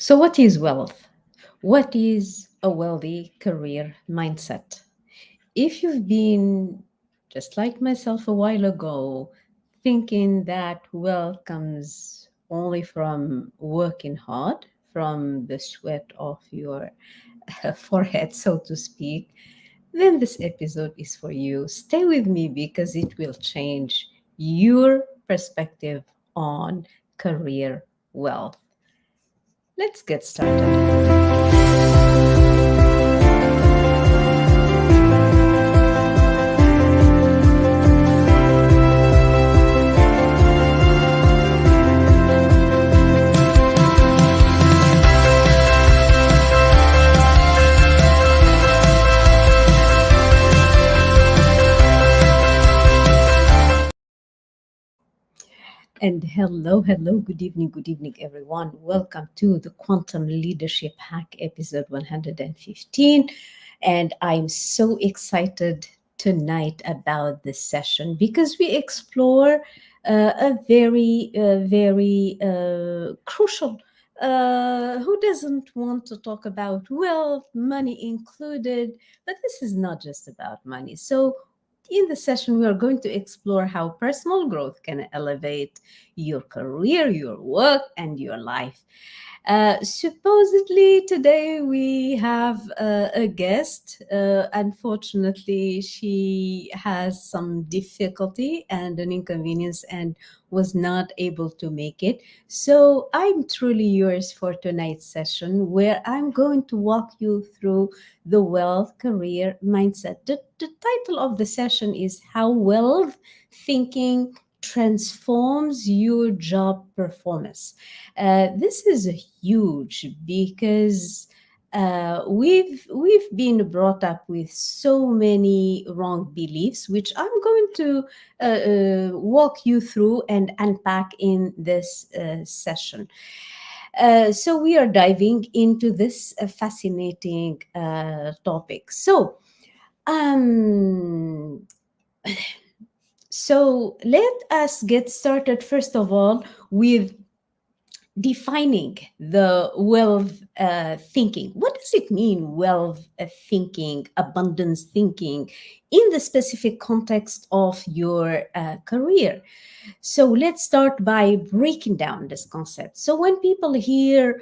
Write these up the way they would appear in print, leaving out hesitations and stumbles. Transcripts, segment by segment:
So, what is wealth? What is a wealthy career mindset? If you've been, just like myself a while ago, thinking that wealth comes only from working hard, from the sweat of your forehead, so to speak, then this episode is for you. Stay with me because it will change your perspective on career wealth. Let's get started. And hello, good evening, everyone. Welcome to the Quantum Leadership Hack episode 115. And I'm so excited tonight about this session because we explore a very crucial. Who doesn't want to talk about wealth, money included? But this is not just about money. So, in the session, we are going to explore how personal growth can elevate your career, your work, and your life. Supposedly, today we have a guest. Unfortunately, she has some difficulty and an inconvenience and was not able to make it. So, I'm truly yours for tonight's session, where I'm going to walk you through the wealth career mindset. The title of the session is How Wealth Thinking Transforms Your Job Performance. This is huge because we've been brought up with so many wrong beliefs, which I'm going to walk you through and unpack in this session. So we are diving into this fascinating topic. Um, so let us get started first of all with defining the wealth thinking. What does it mean, wealth thinking, abundance thinking, in the specific context of your career? So let's start by breaking down this concept. So when people hear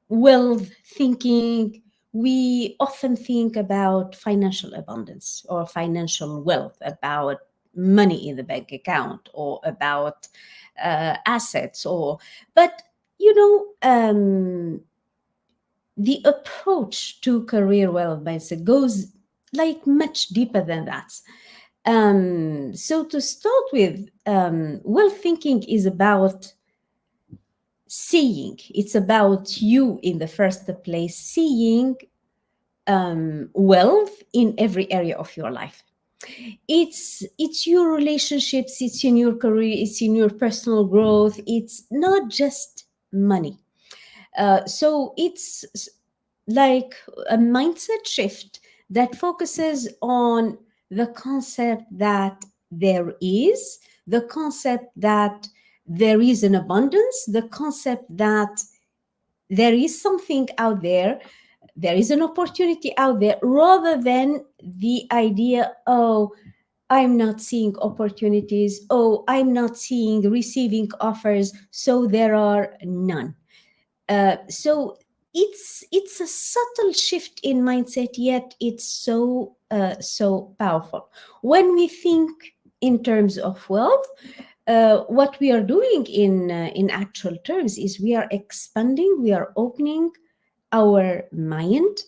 wealth thinking, we often think about financial abundance or financial wealth, about money in the bank account or about assets or but you know the approach to career wealth mindset goes like much deeper than that. So to start with, wealth thinking is about seeing. It's about you in the first place, seeing wealth in every area of your life. It's your relationships, it's in your career, it's in your personal growth. It's not just money. So it's like a mindset shift that focuses on the concept that there is, the concept that there is an abundance, the concept that there is something out there, there is an opportunity out there, rather than the idea, oh, I'm not seeing opportunities, oh, I'm not seeing receiving offers, so there are none. So it's a subtle shift in mindset, yet it's so powerful. When we think in terms of wealth, what we are doing in actual terms is we are expanding, we are opening our mind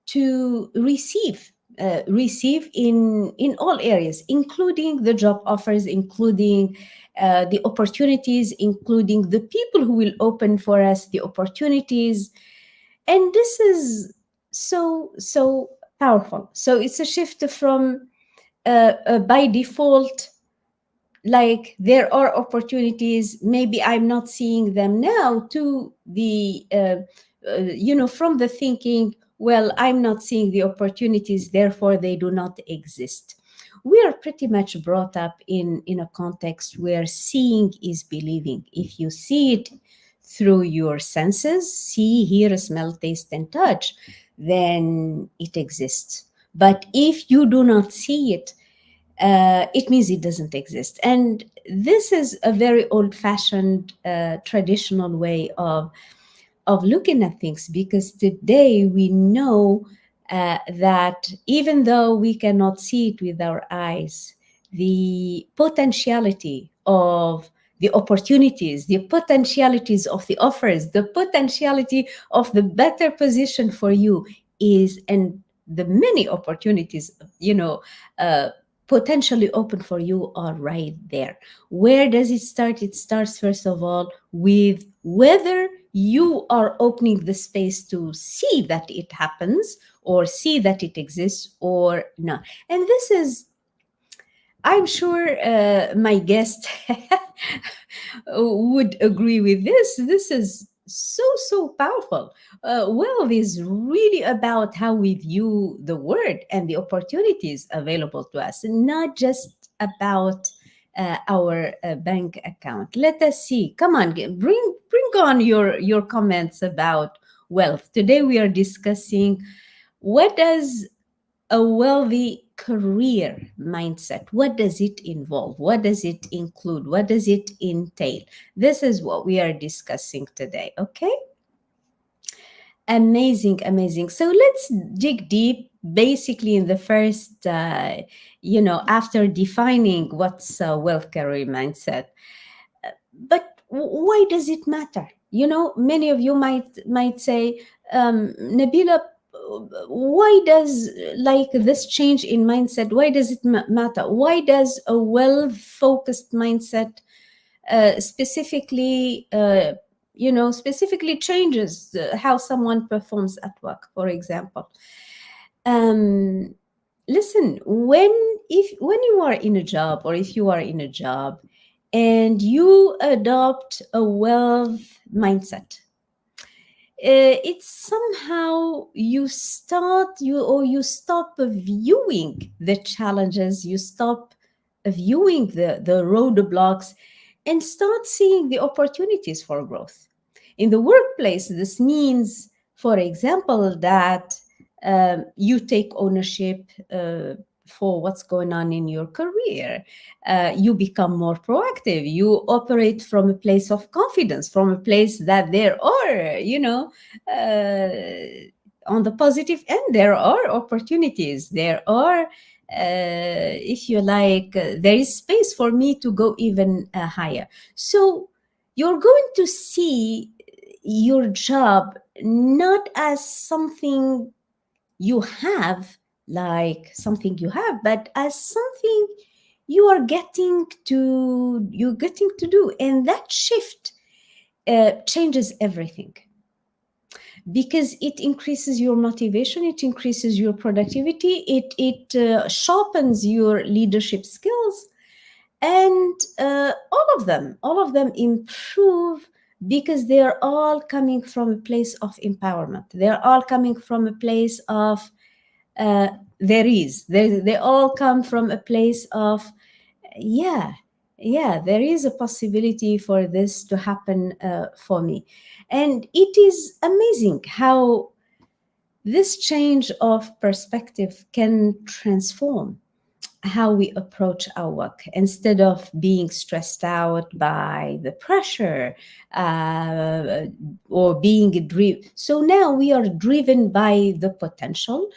to receive in all areas, including the job offers, including the opportunities, including the people who will open for us the opportunities. And this is so powerful. So it's a shift from by default, like there are opportunities, maybe I'm not seeing them now, to the from the thinking, well, I'm not seeing the opportunities, therefore they do not exist. We are pretty much brought up in a context where seeing is believing. If you see it through your senses, see, hear, smell, taste, and touch, then it exists. But if you do not see it, it means it doesn't exist. And this is a very old fashioned, traditional way of looking at things, because today we know that even though we cannot see it with our eyes, the potentiality of the opportunities, the potentialities of the offers, the potentiality of the better position for you is, and the many opportunities, uh, potentially open for you are right there. Where does it start? It starts, first of all, with whether you are opening the space to see that it happens, or see that it exists, or not. And this is, I'm sure my guest would agree with this. This is so, so powerful. Wealth is really about how we view the world and the opportunities available to us, not just about our bank account. Let us see. Come on, bring on your comments about wealth. Today we are discussing, what does a wealthy career mindset, what does it involve, what does it include, what does it entail? This is what we are discussing today. Okay, amazing, amazing. So let's dig deep, basically, in the first after defining what's a wealth career mindset. But why does it matter? Many of you might say, Nabila, why does, like, this change in mindset, why does it matter? Why does a well focused mindset specifically changes how someone performs at work, for example? um Listen, when you are in a job, or if you are in a job and you adopt a wealth mindset, it's somehow you stop viewing the challenges, you stop viewing the roadblocks, and start seeing the opportunities for growth in the workplace. This means, for example, that you take ownership for what's going on in your career. You become more proactive. You operate from a place of confidence, from a place that there are, on the positive end, there are opportunities. There are, if you like, there is space for me to go even higher. So you're going to see your job not as something you have, but as something you're getting to do. And that shift changes everything, because it increases your motivation, it increases your productivity, it sharpens your leadership skills, and all of them improve, because they're all coming from a place of empowerment. They're all coming from a place of uh, they all come from a place of, yeah, there is a possibility for this to happen for me. And it is amazing how this change of perspective can transform how we approach our work. Instead of being stressed out by the pressure, or being driven, so now we are driven by the potential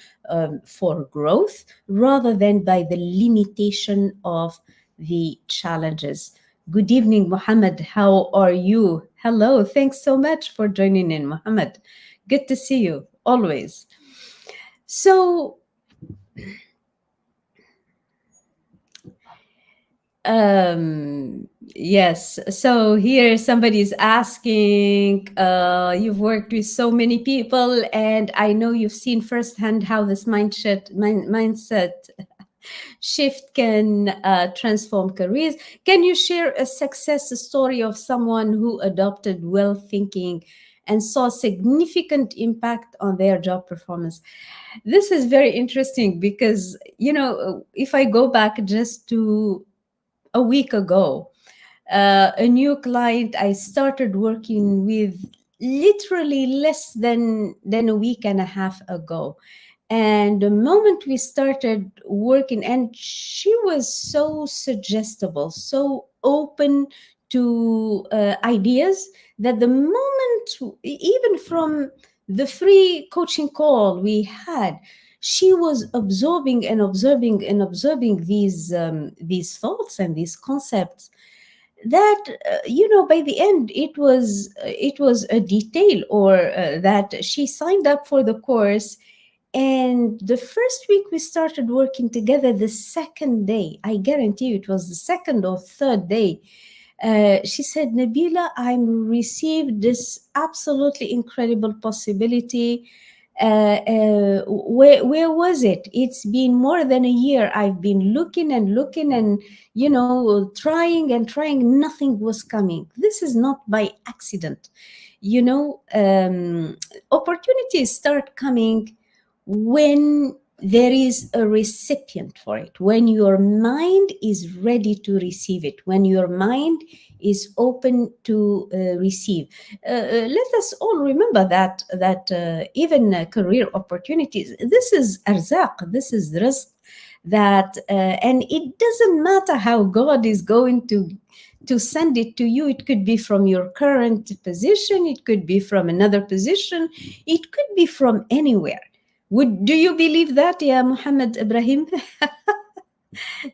for growth, rather than by the limitation of the challenges. Good evening, Mohammed. How are you? Hello. Thanks so much for joining in, Mohammed. Good to see you always. So, yes. So here somebody's asking, you've worked with so many people, and I know you've seen firsthand how this mindset shift can transform careers. Can you share a success story of someone who adopted well thinking and saw significant impact on their job performance? This is very interesting, because if I go back just to a week ago, a new client I started working with literally less than a week and a half ago. And the moment we started working, and she was so suggestible, so open to ideas, that the moment, even from the free coaching call we had, she was absorbing and observing and observing these thoughts and these concepts, that by the end it was a detail, or that she signed up for the course. And the first week we started working together, the second day, I guarantee you it was the second or third day, she said, Nabila, I received this absolutely incredible possibility. Where was it? It's been more than a year. I've been looking and looking and, trying and trying. Nothing was coming. This is not by accident. Opportunities start coming when there is a recipient for it, when your mind is ready to receive it, when your mind is open to receive. Let us all remember that even career opportunities, this is arzaq, this is rizq, that and it doesn't matter how God is going to send it to you. It could be from your current position, it could be from another position, it could be from anywhere. Do you believe that, yeah, Muhammad Ibrahim?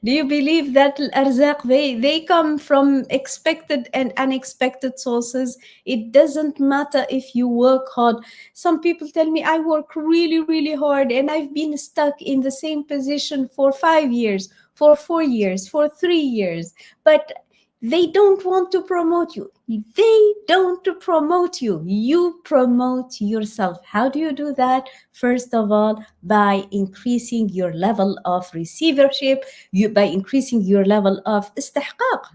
Do you believe that arzaq, they come from expected and unexpected sources? It doesn't matter if you work hard. Some people tell me, I work really, really hard and I've been stuck in the same position for 5 years, for 4 years, for 3 years, but they don't want to promote you. They don't promote you. You promote yourself. How do you do that? First of all, by increasing your level of receivership, by increasing your level of istihqaq,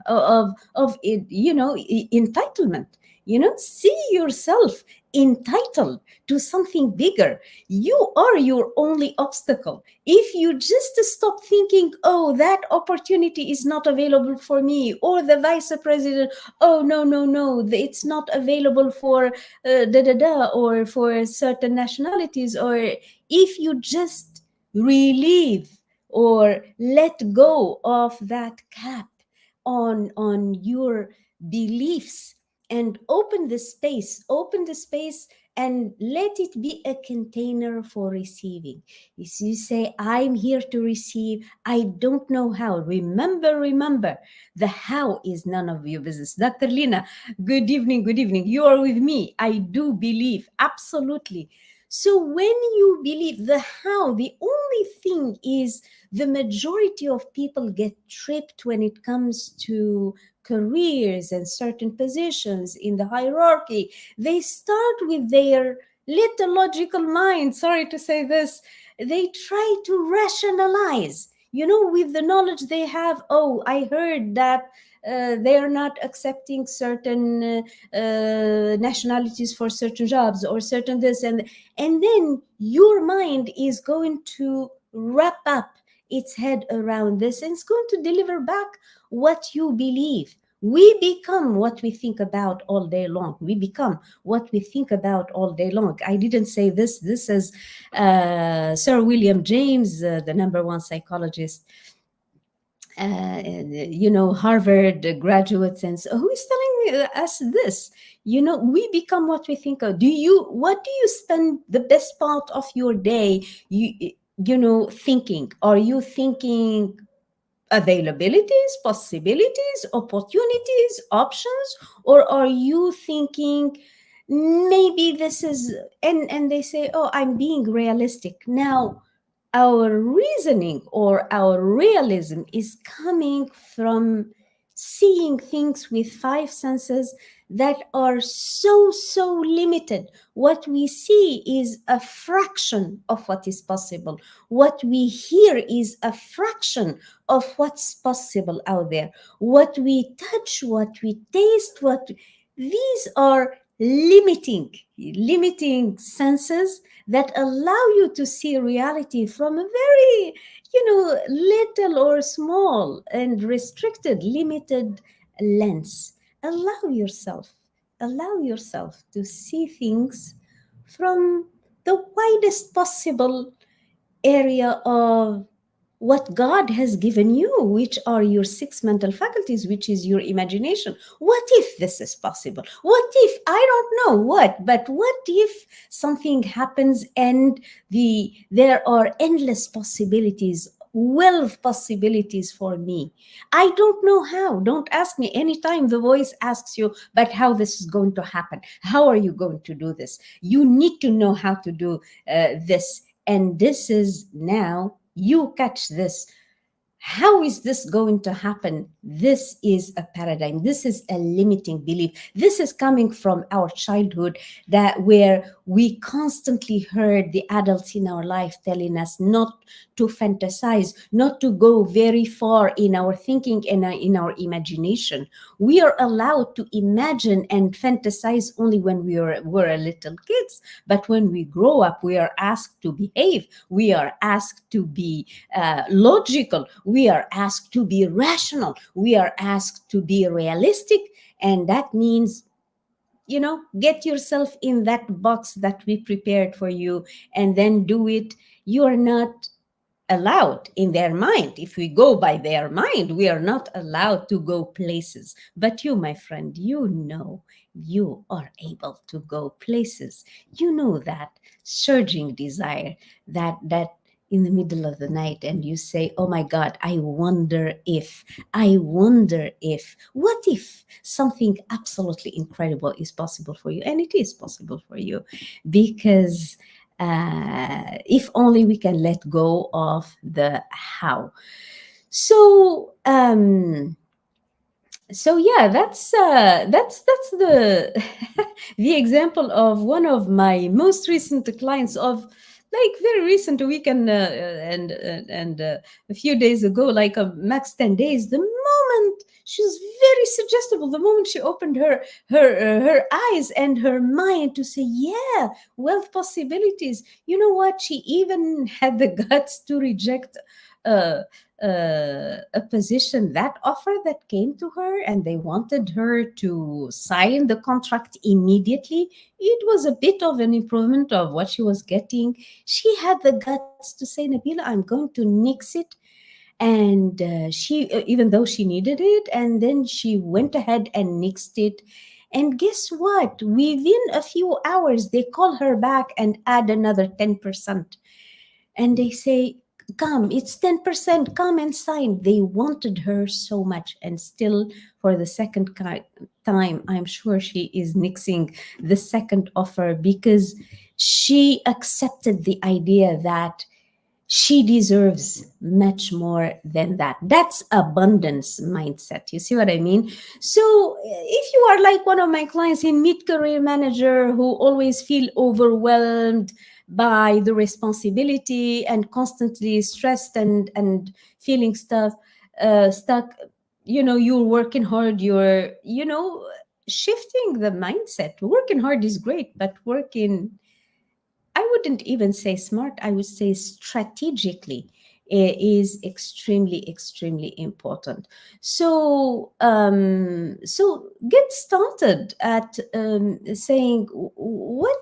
entitlement. See yourself entitled to something bigger. You are your only obstacle. If you just stop thinking, oh, that opportunity is not available for me, or the vice president, oh, no, no, no, it's not available for or for certain nationalities, or if you just relieve or let go of that cap on your beliefs, and open the space and let it be a container for receiving. If you say, I'm here to receive, I don't know how, remember, the how is none of your business. Dr. Lina, good evening, you are with me. I do believe, absolutely. So when you believe the how, the only thing is, the majority of people get tripped when it comes to careers and certain positions in the hierarchy. They start with their little logical mind. Sorry to say this. They try to rationalize, with the knowledge they have. Oh, I heard that they are not accepting certain nationalities for certain jobs, or certain this, and then your mind is going to wrap up its head around this, and it's going to deliver back what you believe. We become what we think about all day long. We become what we think about all day long. I didn't say this. This is Sir William James, the number one psychologist, Harvard graduates, and so, who is telling us this? We become what we think of. What do you spend the best part of your day, thinking? Are you thinking availabilities, possibilities, opportunities, options, or are you thinking, maybe this is, and they say, oh, I'm being realistic now? Our reasoning or our realism is coming from seeing things with five senses that are so limited. What we see is a fraction of what is possible. What we hear is a fraction of what's possible out there. What we touch, what we taste, these are limiting senses that allow you to see reality from a very, little or small and restricted, limited lens. Allow yourself, allow yourself to see things from the widest possible area of what God has given you, which are your six mental faculties, which is your imagination. What if this is possible? What if, I don't know what, but what if something happens and there are endless possibilities, wealth possibilities for me. I don't know how. Don't ask me. Anytime the voice asks you, but how this is going to happen? How are you going to do this? You need to know how to do this. And this is now, you catch this. How is this going to happen? This is a paradigm. This is a limiting belief. This is coming from our childhood, that where we constantly heard the adults in our life telling us not to fantasize, not to go very far in our thinking and in our imagination. We are allowed to imagine and fantasize only when were a little kids. But when we grow up, we are asked to behave. We are asked to be logical. We are asked to be rational. We are asked to be realistic. And that means, get yourself in that box that we prepared for you and then do it. You are not allowed in their mind. If we go by their mind, we are not allowed to go places. But you, my friend, you are able to go places. You know that surging desire, that in the middle of the night, and you say, oh my God, what if something absolutely incredible is possible for you? And it is possible for you, because if only we can let go of the how. So yeah, that's the the example of one of my most recent clients, of like very recent, a week and a few days ago, like a max 10 days. The moment she was very suggestible, the moment she opened her eyes and her mind to say, yeah, wealth possibilities. You know what? She even had the guts to reject uh, a position, that offer that came to her, and they wanted her to sign the contract immediately. It was a bit of an improvement of what she was getting. She had the guts to say, Nabila, I'm going to nix it. And even though she needed it, and then she went ahead and nixed it. And guess what? Within a few hours, they call her back and add another 10%. And they say, come, it's 10%, come and sign. They wanted her so much. And still, for the second time, I'm sure she is nixing the second offer, because she accepted the idea that she deserves much more than that. That's abundance mindset. You see what I mean? So if you are like one of my clients in mid-career manager, who always feel overwhelmed by the responsibility and constantly stressed and feeling stuck, you're working hard, you're shifting the mindset. Working hard is great, but working, I wouldn't even say smart, I would say strategically, is extremely, extremely important. So get started at saying, what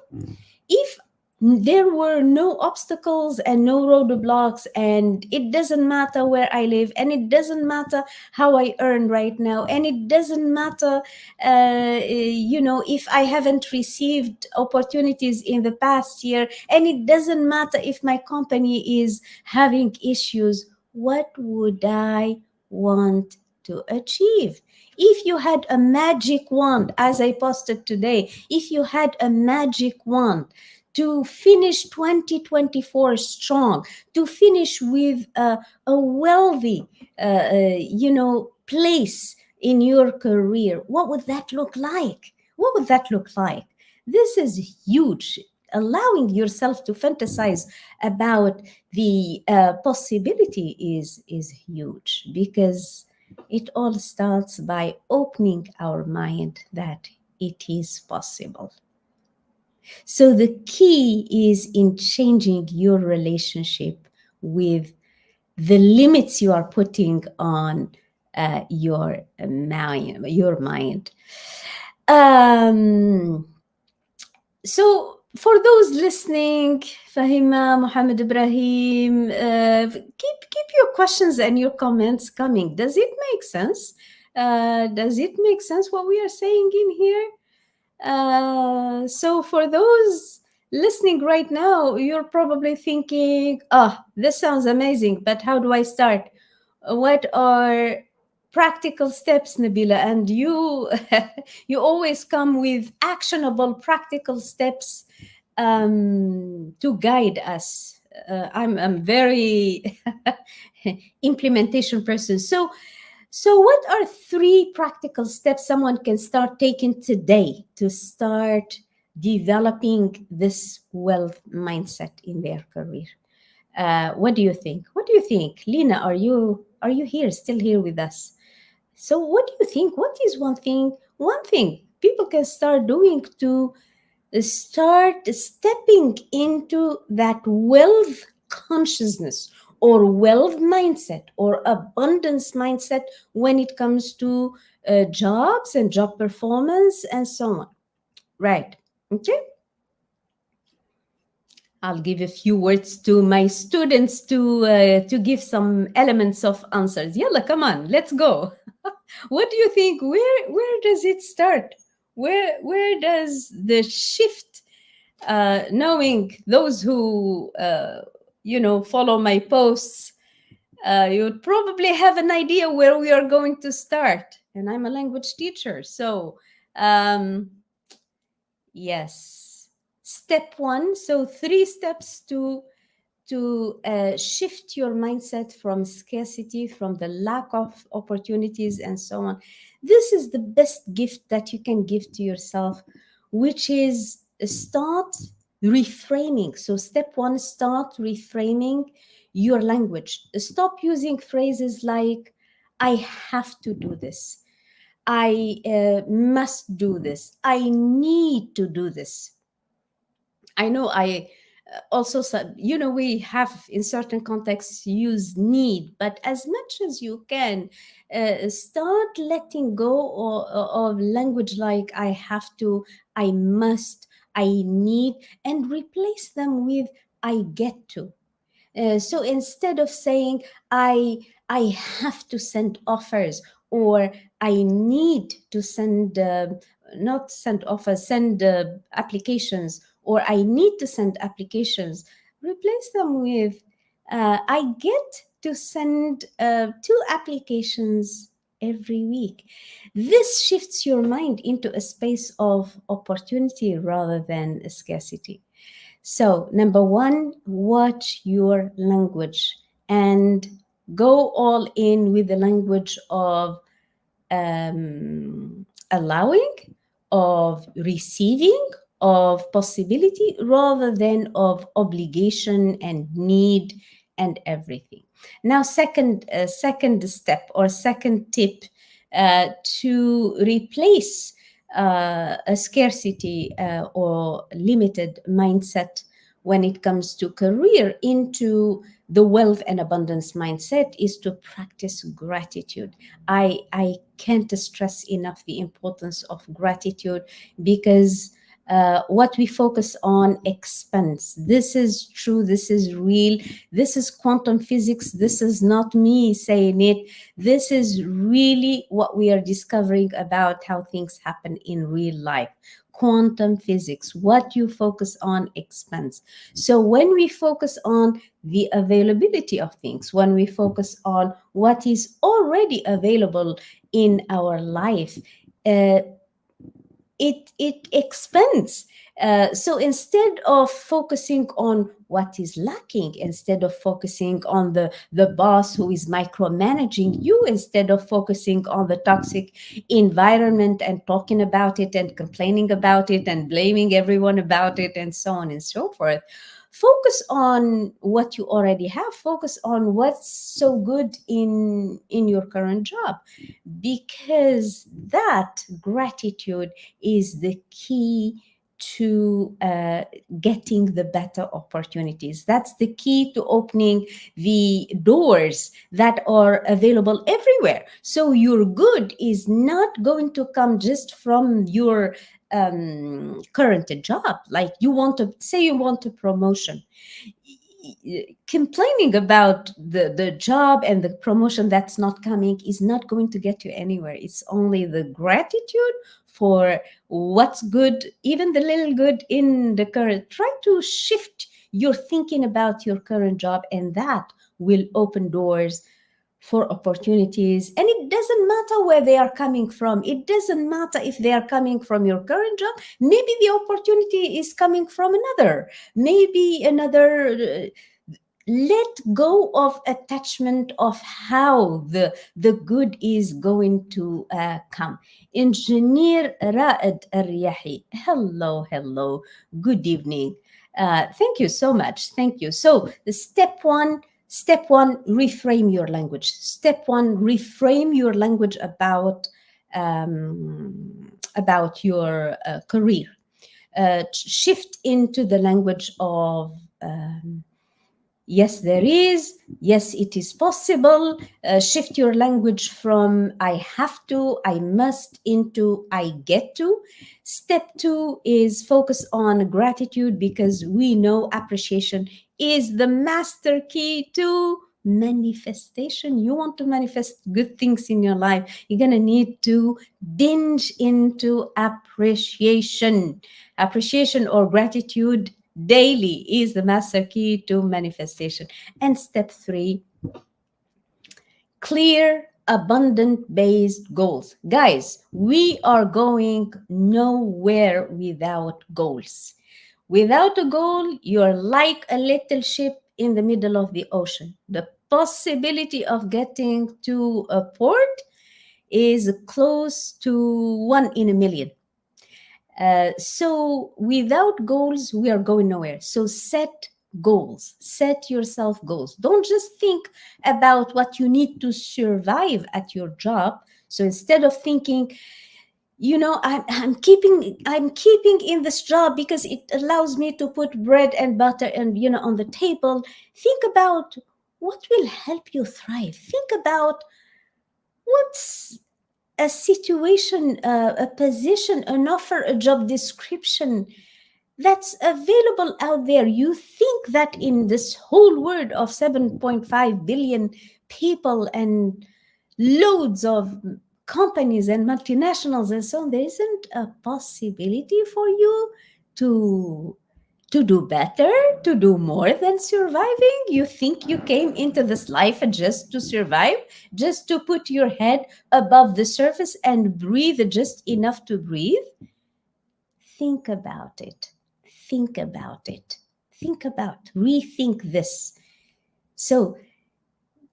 if there were no obstacles and no roadblocks, and it doesn't matter where I live, and it doesn't matter how I earn right now, and it doesn't matter if I haven't received opportunities in the past year, and it doesn't matter if my company is having issues. What would I want to achieve? If you had a magic wand, as I posted today, if you had a magic wand to finish 2024 strong, to finish with a wealthy, place in your career, what would that look like? What would that look like? This is huge. Allowing yourself to fantasize about the possibility is huge, because it all starts by opening our mind that it is possible. So the key is in changing your relationship with the limits you are putting on your mind. um, so for those listening, Fahima, Muhammad Ibrahim, keep your questions and your comments coming. Does it make sense? Does it make sense what we are saying in here? So for those listening right now, you're probably thinking, "Oh, this sounds amazing, but how do I start? What are practical steps, Nabila?" And you, you always come with actionable, practical steps to guide us. I'm very implementation person. So, what are three practical steps someone can start taking today to start developing this wealth mindset in their career? What do you think? What do you think, Lina? Are you here? Still here with us? So, what do you think? What is one thing people can start doing to start stepping into that wealth consciousness or wealth mindset or abundance mindset when it comes to jobs and job performance and so on? Right. Okay. I'll give a few words to my students to give some elements of answers. Yalla, come on, let's go. What do you think? Where does it start? Where does the shift, knowing those who follow my posts, you would probably have an idea where we are going to start. And I'm a language teacher, so yes. Step one. So three steps to shift your mindset from scarcity, from the lack of opportunities, and so on. This is the best gift that you can give to yourself, which is start reframing. So, step one, start reframing your language. Stop using phrases like, I have to do this, I must do this, I need to do this. I know I also said, we have in certain contexts use need, but as much as you can, start letting go of language like I have to, I must, I need, and replace them with I get to. So instead of saying I have to send offers, or I need to send not send offers, send applications, or I need to send applications, replace them with I get to send 2 applications every week. This shifts your mind into a space of opportunity rather than scarcity. So, number one, watch your language and go all in with the language of allowing, of receiving, of possibility rather than of obligation and need and everything. Now, second step or second tip to replace a scarcity or limited mindset when it comes to career into the wealth and abundance mindset is to practice gratitude. I can't stress enough the importance of gratitude, because what we focus on expands. This is true, this is real, this is quantum physics, this is not me saying it. This is really what we are discovering about how things happen in real life. Quantum physics, what you focus on expands. So when we focus on the availability of things, when we focus on what is already available in our life, it expands. So instead of focusing on what is lacking, instead of focusing on the boss who is micromanaging you, instead of focusing on the toxic environment and talking about it and complaining about it and blaming everyone about it and so on and so forth, focus on what you already have. Focus on what's so good in your current job, because that gratitude is the key to getting the better opportunities. That's the key to opening the doors that are available everywhere. So your good is not going to come just from your current job. Like you want to say you want a promotion, complaining about the job and the promotion that's not coming is not going to get you anywhere. It's only the gratitude for what's good, even the little good in the current. Try to shift your thinking about your current job, and that will open doors for opportunities. And it doesn't matter where they are coming from. It doesn't matter if they are coming from your current job. Maybe the opportunity is coming from another, maybe another. Let go of attachment of how the good is going to come. Engineer Raed Al-Riyahi, hello, good evening. Thank you so much, thank you. So the step one, reframe your language. Step one, reframe your language about your career. Shift into the language of yes, there is. Yes, it is possible. Shift your language from I have to, I must, into I get to. Step two is focus on gratitude, because we know appreciation is the master key to manifestation. You want to manifest good things in your life, you're going to need to binge into appreciation. Appreciation or gratitude daily is the master key to manifestation. And step three, clear, abundant based goals. Guys, we are going nowhere without goals. Without a goal, you're like a little ship in the middle of the ocean. The possibility of getting to a port is close to 1 in a million. So without goals, we are going nowhere. So set goals, set yourself goals. Don't just think about what you need to survive at your job. So instead of thinking, I'm keeping in this job because it allows me to put bread and butter and on the table, think about what will help you thrive. Think about what's a situation, a position, an offer, a job description that's available out there. You think that in this whole world of 7.5 billion people and loads of companies and multinationals and so on, there isn't a possibility for you to do better, to do more than surviving? You think you came into this life just to survive, just to put your head above the surface and breathe just enough to breathe? Think about it. Think about it. Rethink this. So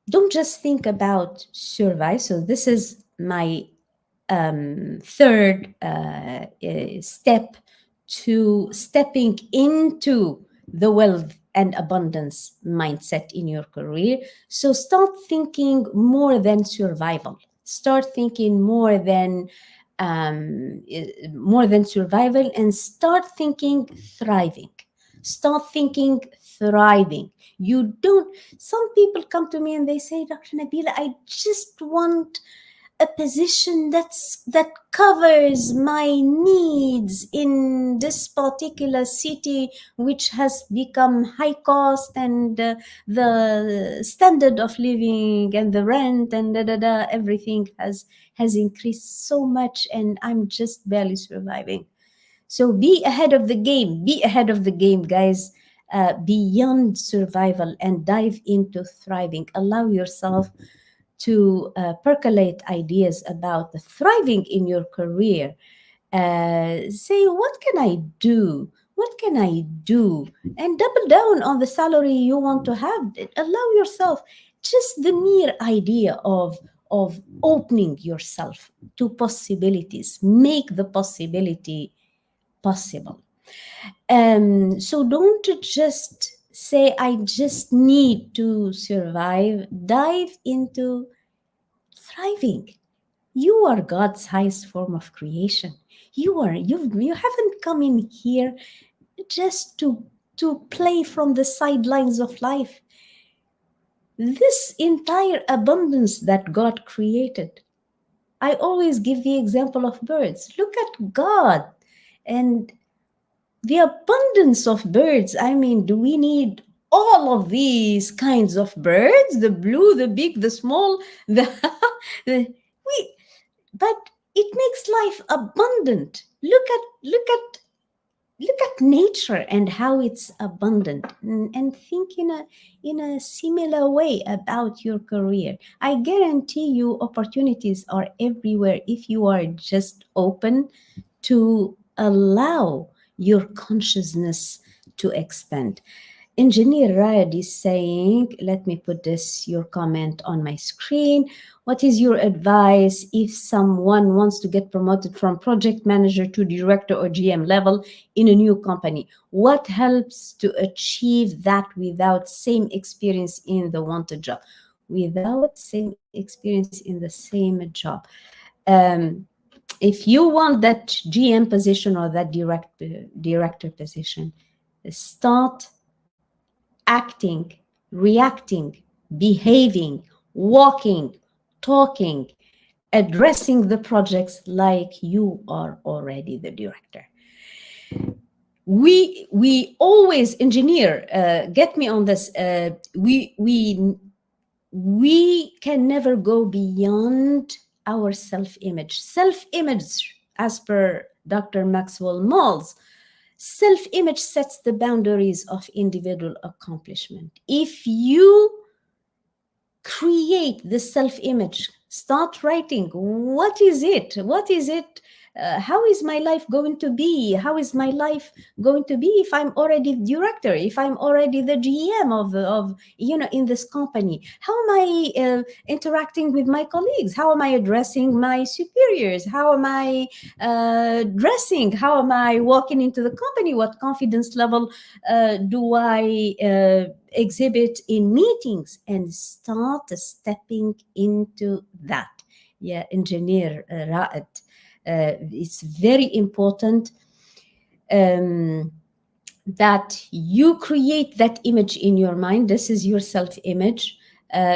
don't just think about survive. So this is my third step to stepping into the wealth and abundance mindset in your career. So start thinking more than survival. Start thinking more than survival, and start thinking thriving. Start thinking thriving. You don't. Some people come to me and they say, Dr. Nabila, I just want a position that covers my needs in this particular city, which has become high cost, and the standard of living and the rent and everything has increased so much, and I'm just barely surviving. So be ahead of the game. Be ahead of the game, guys. Beyond survival and dive into thriving. Allow yourself to percolate ideas about the thriving in your career. Say, what can I do? What can I do? And double down on the salary you want to have. Allow yourself just the mere idea of opening yourself to possibilities. Make the possibility possible. So don't just say, I just need to survive. Dive into thriving. You are God's highest form of creation. You haven't come in here just to play from the sidelines of life. This entire abundance that God created. I always give the example of birds. Look at God and the abundance of birds. I mean, do we need all of these kinds of birds? The blue, the big, the small, the, we but it makes life abundant. Look at nature and how it's abundant, and think in a similar way about your career. I guarantee you opportunities are everywhere if you are just open to allow your consciousness to expand. Engineer Rayad is saying, let me put your comment on my screen. What is your advice if someone wants to get promoted from project manager to director or GM level in a new company? What helps to achieve that without same experience in the wanted job? Without same experience in the same job. If you want that GM position or that director position, start acting, reacting, behaving, walking, talking, addressing the projects like you are already the director. We always, engineer, get me on this. We can never go beyond our self-image. Self-image, as per Dr. Maxwell Maltz, self-image sets the boundaries of individual accomplishment. If you create the self-image, start writing, what is it? How is my life going to be? How is my life going to be if I'm already the director, if I'm already the GM of in this company? How am I interacting with my colleagues? How am I addressing my superiors? How am I dressing? How am I walking into the company? What confidence level do I exhibit in meetings? And start stepping into that. Yeah, engineer Ra'ad. It's very important that you create that image in your mind. This is your self-image.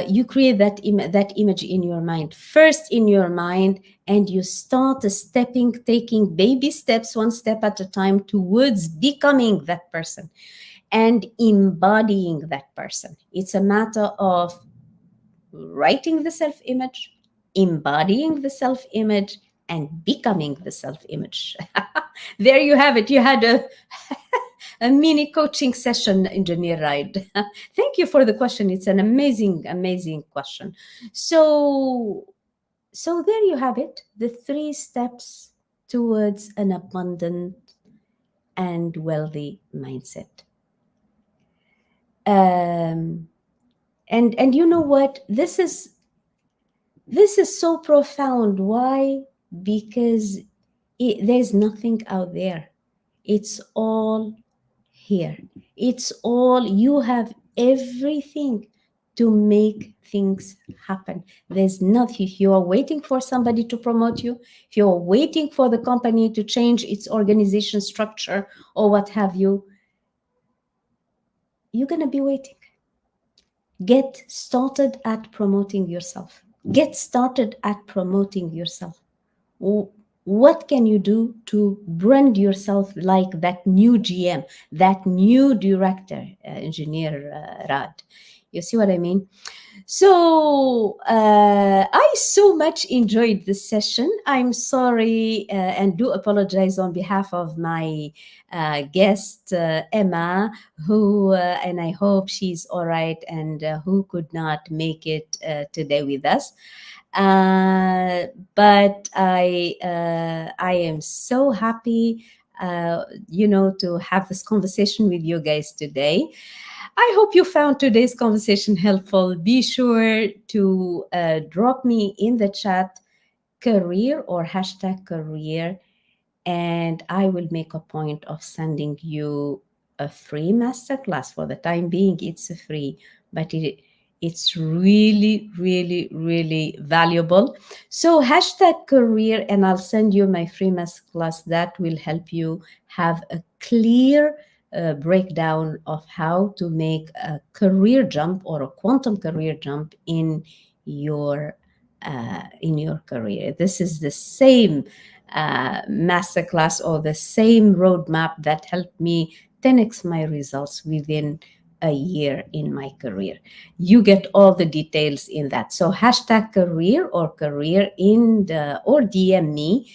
You create that image in your mind, first in your mind, and you start taking baby steps, one step at a time, towards becoming that person and embodying that person. It's a matter of writing the self-image, embodying the self-image, and becoming the self-image. There you have it. You had a mini coaching session, Engineer Ride. Thank you for the question. It's an amazing, amazing question. So there you have it, the 3 steps towards an abundant and wealthy mindset. And you know what? This is so profound. Why? Because there's nothing out there. It's all here. It's all, you have everything to make things happen. There's nothing. If you are waiting for somebody to promote you, if you're waiting for the company to change its organization structure or what have you, you're going to be waiting. Get started at promoting yourself. Get started at promoting yourself. What can you do to brand yourself like that new GM, that new director, Engineer Rad? You see what I mean? So I so much enjoyed this session. I'm sorry and do apologize on behalf of my guest, Emma, who, and I hope she's all right, and who could not make it today with us. But I am so happy, to have this conversation with you guys today. I hope you found today's conversation helpful. Be sure to drop me in the chat career or #career, and I will make a point of sending you a free masterclass. For the time being, it's free, but It's really, really, really valuable. So hashtag career, and I'll send you my free masterclass that will help you have a clear breakdown of how to make a career jump or a quantum career jump your in your career. This is the same masterclass or the same roadmap that helped me 10x my results within a year in my career. You get all the details in that. So hashtag career or career in the or DM me.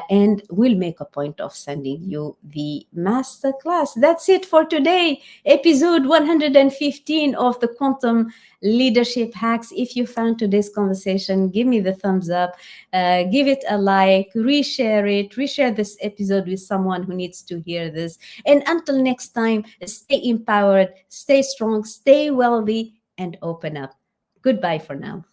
And we'll make a point of sending you the master class. That's it for today, episode 115 of the Quantum Leadership Hacks. If you found today's conversation, give me the thumbs up, give it a like, reshare this episode with someone who needs to hear this. And until next time, stay empowered, stay strong, stay wealthy, and open up. Goodbye for now.